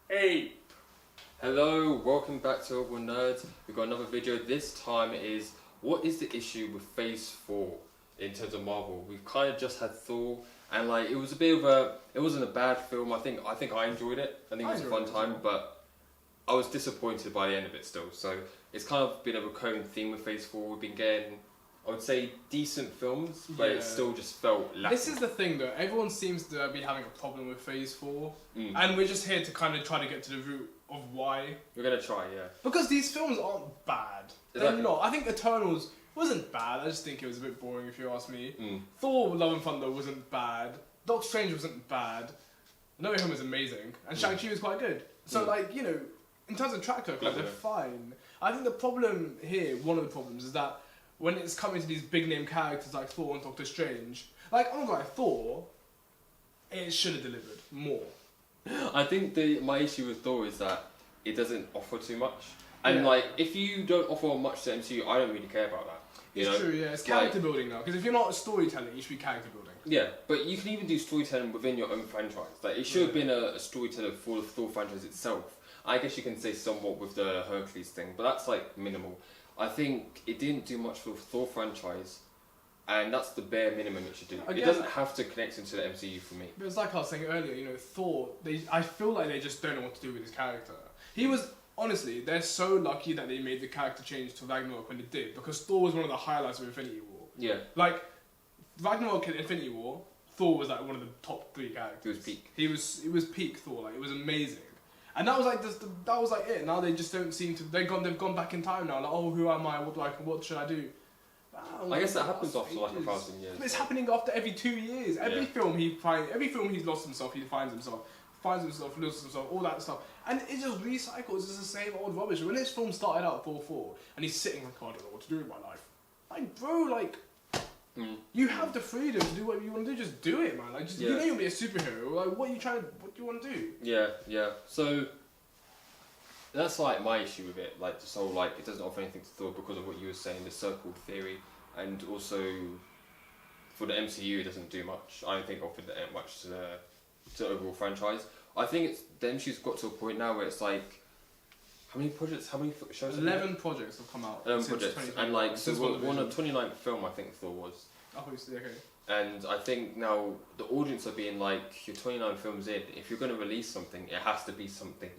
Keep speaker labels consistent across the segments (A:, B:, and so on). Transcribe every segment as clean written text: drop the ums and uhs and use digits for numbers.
A: Hey!
B: Hello, welcome back to Overall Nerds. We've got another video. This time is what is the issue with Phase 4 in terms of Marvel? We've kind of just had Thor, and like it was a bit of a, it wasn't a bad film. I think I enjoyed it. I think it was a fun time, but I was disappointed by the end of it still. So it's kind of been a recurring theme with Phase 4. We've been getting, I would say, decent films, but it still just felt lacking.
A: This is the thing though, everyone seems to be having a problem with Phase 4,
B: Mm.
A: and we're just here to kind of try to get to the root of why.
B: We're gonna try, yeah.
A: Because these films aren't bad. They're
B: Exactly.
A: not. I think Eternals wasn't bad, I just think it was a bit boring if you ask me.
B: Mm.
A: Thor Love and Thunder wasn't bad. Doctor Strange wasn't bad. No Way Home was amazing. And Shang-Chi was quite good. So like, you know, in terms of track record, they're fine. I think the problem here, one of the problems, is that when it's coming to these big name characters like Thor and Doctor Strange, like, I'm not gonna lie, Thor, it should have delivered more.
B: I think my issue with Thor is that it doesn't offer too much. And
A: Yeah.
B: like, if you don't offer much to MCU, I don't really care about that. You
A: It's
B: know?
A: true, yeah. It's character building now. Because if you're not storytelling, you should be character building.
B: Yeah, but you can even do storytelling within your own franchise. Like, it should have been a storyteller for the Thor franchise itself. I guess you can say somewhat with the Hercules thing, but that's like minimal. I think it didn't do much for the Thor franchise, and that's the bare minimum it should do.
A: Again,
B: it doesn't have to connect into the MCU for me.
A: But it's like I was saying earlier, you know, Thor, I feel like they just don't know what to do with his character. He was, honestly, they're so lucky that they made the character change to Ragnarok when they did, because Thor was one of the highlights of Infinity War.
B: Yeah,
A: Like, Ragnarok and Infinity War, Thor was like one of the top 3 characters.
B: it was peak.
A: It was peak Thor, like, it was amazing. And that was like that was like it. Now they just don't seem to. They've gone back in time now. Like, oh, who am I? What should I do?
B: I guess that happens after like 1,000 years.
A: But it's happening after every 2 years. Every film he's lost himself. He finds himself, loses himself, all that stuff, and it just recycles. It's the same old rubbish. When this film started out, Thor 4, and he's sitting like, oh, I don't know what to do with my life. Like, bro, like. You have the freedom to do what you want to do. Just do it, man. Like, you know you'll be a superhero. Like, what do you want to do?
B: Yeah. So that's like my issue with it. Like, this whole like it doesn't offer anything to Thor because of what you were saying, the circle theory, and also for the MCU it doesn't do much. I don't think it offered that much to the overall franchise. I think the MCU's got to a point now where it's like, how many shows?
A: 11 projects have come out.
B: 11
A: since
B: projects,
A: 2021.
B: and like so
A: Since
B: one of
A: WandaVision.
B: 29th film I think Thor was.
A: Obviously, okay.
B: And I think now the audience are being like, you're 29 films in, if you're going to release something, it has to be something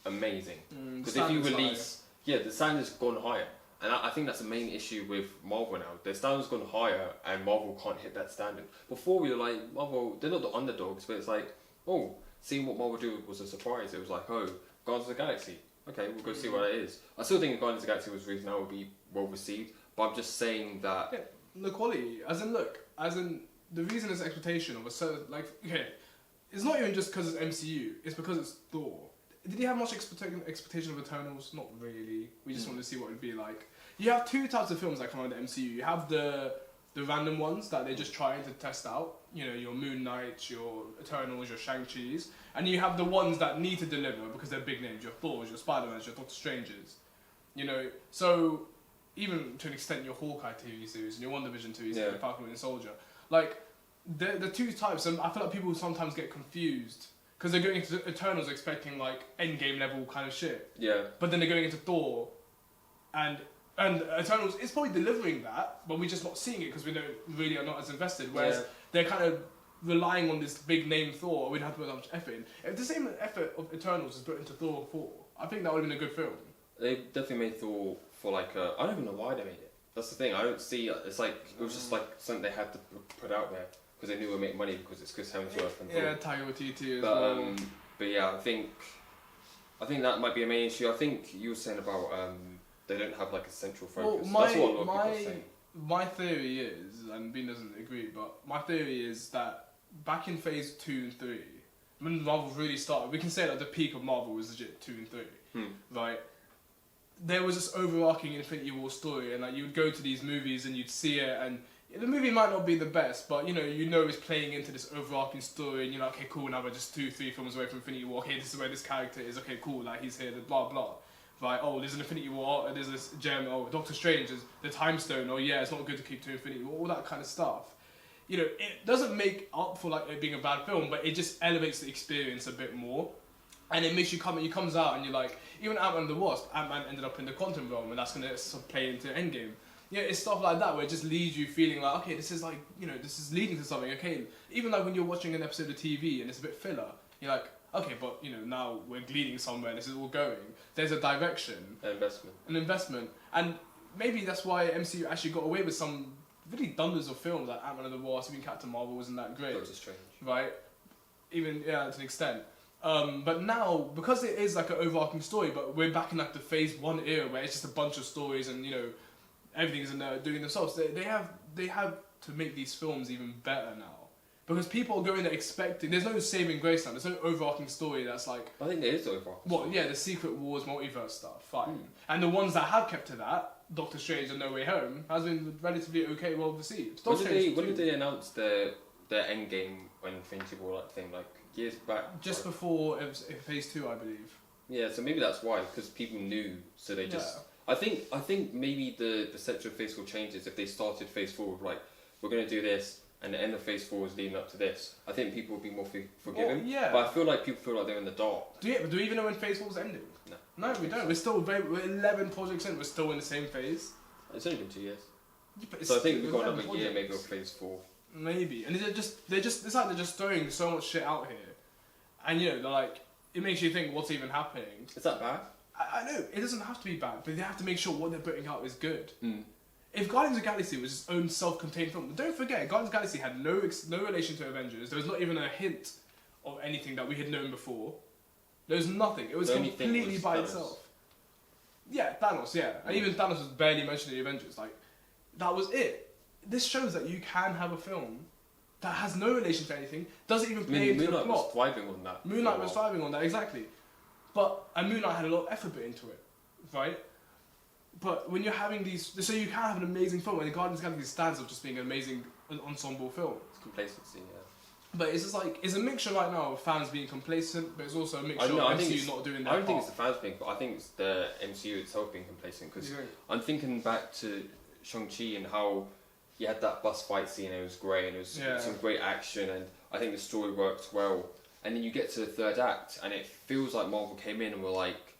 B: amazing. Because if you release, the standard's gone higher. And I think that's the main issue with Marvel now. The standard's gone higher and Marvel can't hit that standard. Before we were like, Marvel, they're not the underdogs, but it's like, oh, seeing what Marvel do was a surprise. It was like, oh, Guardians of the Galaxy. Okay, we'll go see what that is. I still think Guardians of the Galaxy was reasonable, would be well received, but I'm just saying that...
A: Yeah, the quality, as in the reason it's expectation of a certain, like, okay, it's not even just because it's MCU, it's because it's Thor. Did you have much expectation of Eternals? Not really. We just wanted to see what it would be like. You have 2 types of films that come out of the MCU. You have the random ones that they're just trying to test out. You know, your Moon Knights, your Eternals, your Shang-Chi's. And you have the ones that need to deliver because they're big names. Your Thors, your Spider-Mans, your Doctor Stranges. You know, so even to an extent your Hawkeye TV series and your WandaVision TV series, and Falcon and Soldier. Like, the 2 types, and I feel like people sometimes get confused because they're going into Eternals expecting like Endgame level kind of shit.
B: Yeah.
A: But then they're going into Thor, and Eternals is probably delivering that, but we're just not seeing it because we really are not as invested. Whereas they're kind of relying on this big name Thor, we don't have to put that much effort in. If the same effort of Eternals is put into Thor 4, I think that would have been a good film.
B: They definitely made Thor for like I don't even know why they made it. That's the thing. I don't see. It's like it was just like something they had to put out there because they knew it would make money because it's Chris Hemsworth and
A: Yeah,
B: Thor.
A: Taika Waititi as well.
B: But yeah, I think that might be a main issue. I think you were saying about they don't have like a central focus.
A: Well,
B: That's what a lot of people are saying.
A: my theory is, and Bean doesn't agree, but my theory is that back in phase 2 and 3, when Marvel really started, we can say that the peak of Marvel was legit 2 and 3, right? There was this overarching Infinity War story, and like you would go to these movies and you'd see it, and the movie might not be the best, but you know it's playing into this overarching story, and you're like, okay, cool, now we're just 2-3 films away from Infinity War. Okay, this is where this character is. Okay, cool, like he's here, blah blah. Right? Oh, there's an Infinity War. There's this gem. Oh, Doctor Strange is the Time Stone. Oh yeah, it's not good to keep to Infinity War. All that kind of stuff. You know, it doesn't make up for like it being a bad film, but it just elevates the experience a bit more. And it makes you comes out and you're like, even Ant-Man and the Wasp, Ant-Man ended up in the quantum realm and that's going to play into Endgame. Yeah, it's stuff like that where it just leaves you feeling like, okay, this is like, this is leading to something, okay. Even like when you're watching an episode of TV and it's a bit filler, you're like, okay, but now we're leading somewhere, this is all going. There's a direction. An investment. And maybe that's why MCU actually got away with some really dunders of films like Ant-Man and the Wasp, even Captain Marvel wasn't that great.
B: Doctor Strange.
A: Right? Even, to an extent. But now, because it is like an overarching story, but we're back in like the phase 1 era where it's just a bunch of stories and, everything's doing themselves. They have to make these films even better now. Because people are going there expecting, there's no saving grace now, there's no overarching story that's like...
B: I think there is overarching
A: story. Yeah, the Secret Wars, multiverse stuff, fine. And the ones that have kept to that, Doctor Strange and No Way Home, has been relatively okay, well received.
B: When did they announce their Endgame when Infinity War thing, like years back?
A: Just before Phase 2, I believe.
B: Yeah, so maybe that's why, because people knew, so they just... Yeah. I think maybe the perception of Phase 4 changes if they started Phase 4 with like, we're going to do this, and the end of Phase 4 is leading up to this. I think people would be more forgiving.
A: Well, yeah.
B: But I feel like people feel like they're in the dark.
A: Do we even know when Phase 4 is ending? No, we don't.
B: So.
A: We're 11 projects in, we're still in the same phase.
B: It's only been 2 years. Yeah, so I think we've got another year maybe of Phase 4.
A: Maybe. And it's like they're just throwing so much shit out here. And they're like, it makes you think what's even happening.
B: Is that bad?
A: I know, it doesn't have to be bad, but they have to make sure what they're putting out is good.
B: Mm.
A: If Guardians of the Galaxy was its own self-contained film, don't forget, Guardians of the Galaxy had no relation to Avengers. There was not even a hint of anything that we had known before. There was nothing. It was completely by itself. Yeah, Thanos, yeah. And even Thanos was barely mentioned in the Avengers. Like, that was it. This shows that you can have a film that has no relation to anything, doesn't even play into the plot.
B: Moon Knight was thriving on that.
A: Moon Knight was thriving on that, exactly. And Moon Knight had a lot of effort put into it, right? But when you're having these... So you can have an amazing film, and Guardians of the Galaxy stands up just being an amazing ensemble film.
B: It's complacency, yeah.
A: But it's just like... It's a mixture right now of fans being complacent, but it's also a mixture of MCU not doing their part.
B: I don't think it's the fans being... But I think it's the MCU itself being complacent, because I'm thinking back to Shang-Chi and how you had that bus fight scene, and it was great, and it was some great action, and I think the story worked well. And then you get to the third act, and it feels like Marvel came in and were like,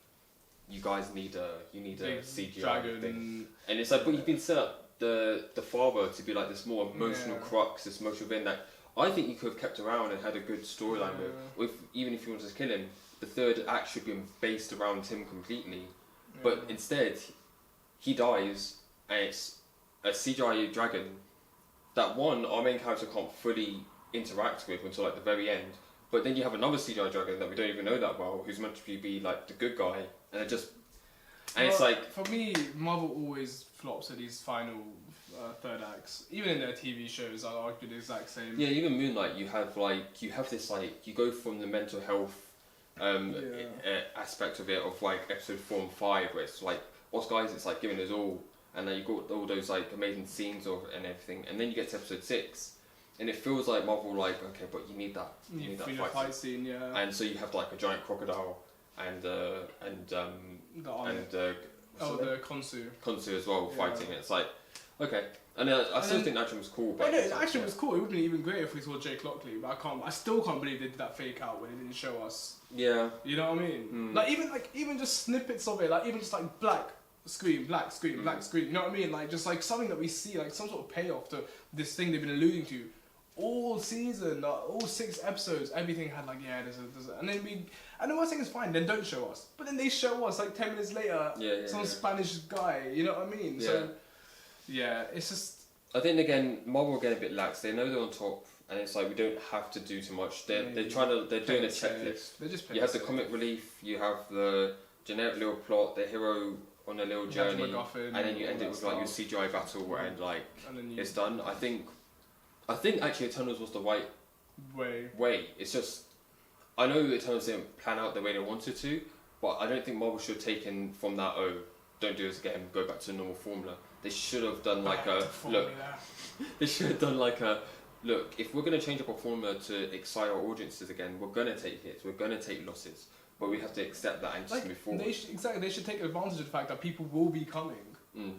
B: you guys need a CGI
A: dragon
B: thing. And it's like, but you've been set up the father to be like this more emotional crux, this emotional being that I think you could have kept around and had a good storyline with. Even if you wanted to kill him, the third act should be based around him completely. Yeah. But instead, he dies, and it's a CGI dragon that our main character can't fully interact with until like the very end. But then you have another CGI dragon that we don't even know that well, who's meant to be like the good guy, and it's like...
A: For me, Marvel always flops at these final third acts. Even in their TV shows, I argue the exact same.
B: Yeah, even Moon Knight, you have this like, you go from the mental health aspect of it, of like episode 4 and 5, where it's like, guys, it's like giving us all, and then you got all those like amazing scenes and everything, and then you get to episode 6. And it feels like Marvel, like, okay, but you need that. You need that
A: fight scene, yeah.
B: And so you have like a giant crocodile
A: the Khonshu.
B: Khonshu as well fighting. It's like, okay. And I still think action was cool.
A: But the action was cool. It would have been even great if we saw Jake Lockley, but I still can't believe they did that fake out when they didn't show us.
B: Yeah.
A: You know what I mean? Even just snippets of it, like even just like black screen, black screen, black screen. You know what I mean? Like just like something that we see, like some sort of payoff to this thing they've been alluding to. All season, all 6 episodes, everything had like, there's a, and the worst thing is fine, then don't show us. But then they show us like 10 minutes later, some Spanish guy, you know what I mean?
B: Yeah.
A: So, it's just...
B: I think again, Marvel are getting a bit lax. They know they're on top, and it's like, we don't have to do too much. They're doing a checklist.
A: They're just
B: you have the comic relief, you have the generic little plot, the hero on a little journey, and then you end it with like your CGI battle, and like, it's done. I think actually Eternals was the right way. It's just, I know Eternals didn't plan out the way they wanted to, but I don't think Marvel should have taken from that, don't do this again, go back to the normal formula. They should have done like they should have done like look, if we're going to change up our formula to excite our audiences again, we're going to take hits, we're going to take losses, but we have to accept that and just move forward.
A: They should take advantage of the fact that people will be coming.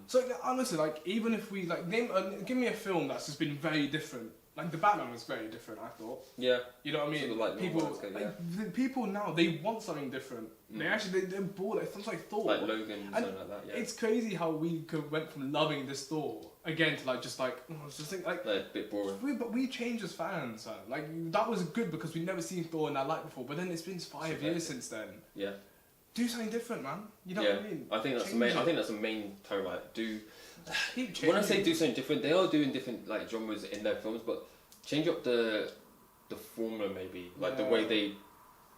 A: So honestly, like even if we like give me a film that's just been very different, Like the Batman was very different, I thought.
B: Yeah.
A: You know what I mean?
B: Sort of like
A: people,
B: landscape, yeah.
A: the people now they want something different. They actually they're bored. Like things like Thor.
B: Like Logan and something like that. Yeah.
A: It's crazy how we went from loving this Thor again to like just like it's just like
B: a bit boring.
A: but we changed as fans. Like that was good because we'd never seen Thor in that light before. But then it's been 5 years since then.
B: Yeah.
A: Do something different, man. You know what I mean?
B: I think that's
A: Change
B: I think that's the main tone. Like,
A: Keep
B: when I say
A: changing.
B: do something different, they are doing different like genres in their films, but change up the formula maybe, like the way they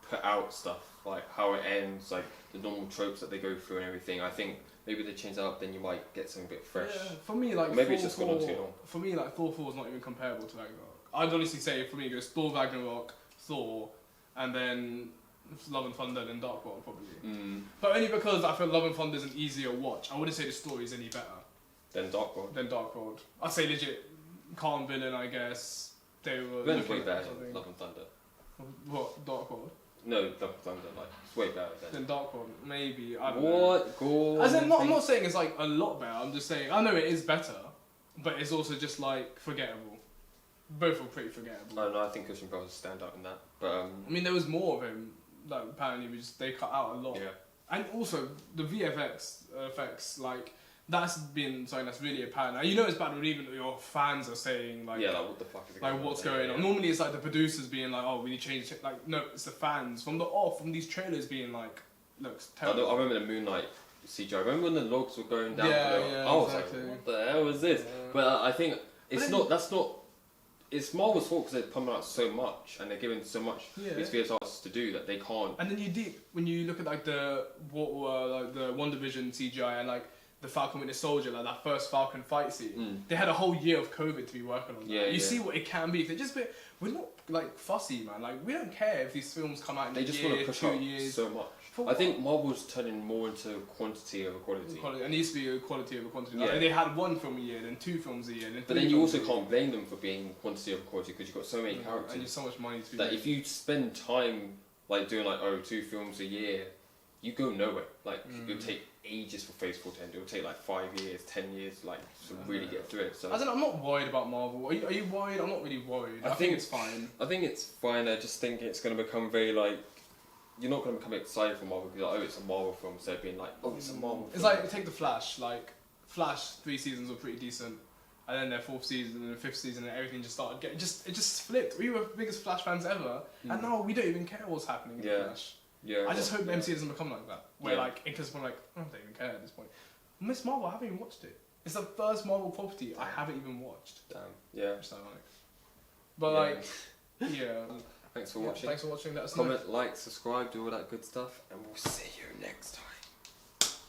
B: put out stuff, like how it ends, like the normal tropes that they go through and everything. I think maybe they change that up, then you might get something a bit fresh.
A: Yeah, for me, like
B: maybe
A: Thor
B: it's just gone on too long.
A: For me, like Thor 4 is not even comparable to Ragnarok. I'd honestly say for me, it goes Thor, Ragnarok, Thor, and then Love and Thunder, then Dark World probably. But only because I feel Love and Thunder is an easier watch. I wouldn't say the story is any better
B: Then Dark World.
A: than Dark World. I'd say legit calm villain, I guess. They were.
B: Villain's way
A: looking
B: better
A: at
B: than
A: something.
B: Love and Thunder.
A: What Dark World?
B: No, Love and Thunder, like it's way better than.
A: Then Dark World, maybe. I don't know.
B: What? Go.
A: As in, I'm not saying it's like a lot better. I'm just saying I know it is better, but it's also just like forgettable. Both were pretty forgettable.
B: No, I think Christian Brothers stand out in that. But
A: I mean, there was more of him. Like apparently, they cut out a lot.
B: yeah.
A: And also the VFX effects, like that's been something that's really apparent. Now, you know it's bad when even your fans are saying like,
B: Yeah, like what the fuck is
A: like what's going on. Normally it's like the producers being like, oh, we need to change it. Like no, it's the fans from the off from these trailers being like, looks terrible.
B: I remember the Moonlight CGI. I remember when the logs were going down.
A: Yeah,
B: below.
A: yeah,
B: I was
A: exactly.
B: like, what the hell was this?
A: Yeah.
B: But I think it's
A: then-
B: not. That's not. It's Marvel's fault because they're pumping out so much and they're giving so much
A: Yeah.
B: these VFX artists to do that they can't.
A: And then when you look at like the One Division CGI and like the Falcon Winter Soldier, like that first Falcon fight scene, they had a whole year of COVID to be working on.
B: Yeah,
A: that. You
B: yeah.
A: see what it can be. We're not like fussy, man. Like we don't care if these films come out in
B: They
A: a
B: just
A: year,
B: want to push
A: 2
B: out
A: years.
B: so much.
A: For
B: I think Marvel's turning more into quantity over quality.
A: Quality. It needs to be a quality over quantity.
B: Yeah.
A: Like, they had 1 film a year, then 2 films a year, then
B: But
A: 3
B: then you
A: films
B: also
A: a year.
B: can't blame them for being quantity over quality because you've got so many characters.
A: And there's so much money to be
B: That
A: made.
B: if you spend time like doing like 2 films a year, you go nowhere. Like it'll take ages for Phase 4 to end. It'll take like 5 years, 10 years, like to really get through it. So
A: As in, I'm not worried about Marvel. Are you worried? I'm not really worried. I think it's fine.
B: I think it's fine. I just think it's going to become very like. You're not going to become excited for Marvel because like, it's a Marvel film. So being like, it's a Marvel.
A: It's
B: film.
A: like take the Flash. Like Flash, 3 seasons were pretty decent, and then their 4th season and the 5th season, and everything just started getting it just flipped. We were the biggest Flash fans ever, and now we don't even care what's happening in the Flash.
B: Yeah.
A: I just hope the
B: yeah.
A: MCU doesn't become like that, where like in case I'm like, I don't even care at this point. Miss Marvel, I haven't even watched it. It's the first Marvel property I haven't even watched.
B: Damn. Yeah.
A: Which is ironic. But like, yeah.
B: Thanks for watching.
A: Thanks for watching. That's
B: Comment, like, subscribe, do all that good stuff, and we'll see you next time.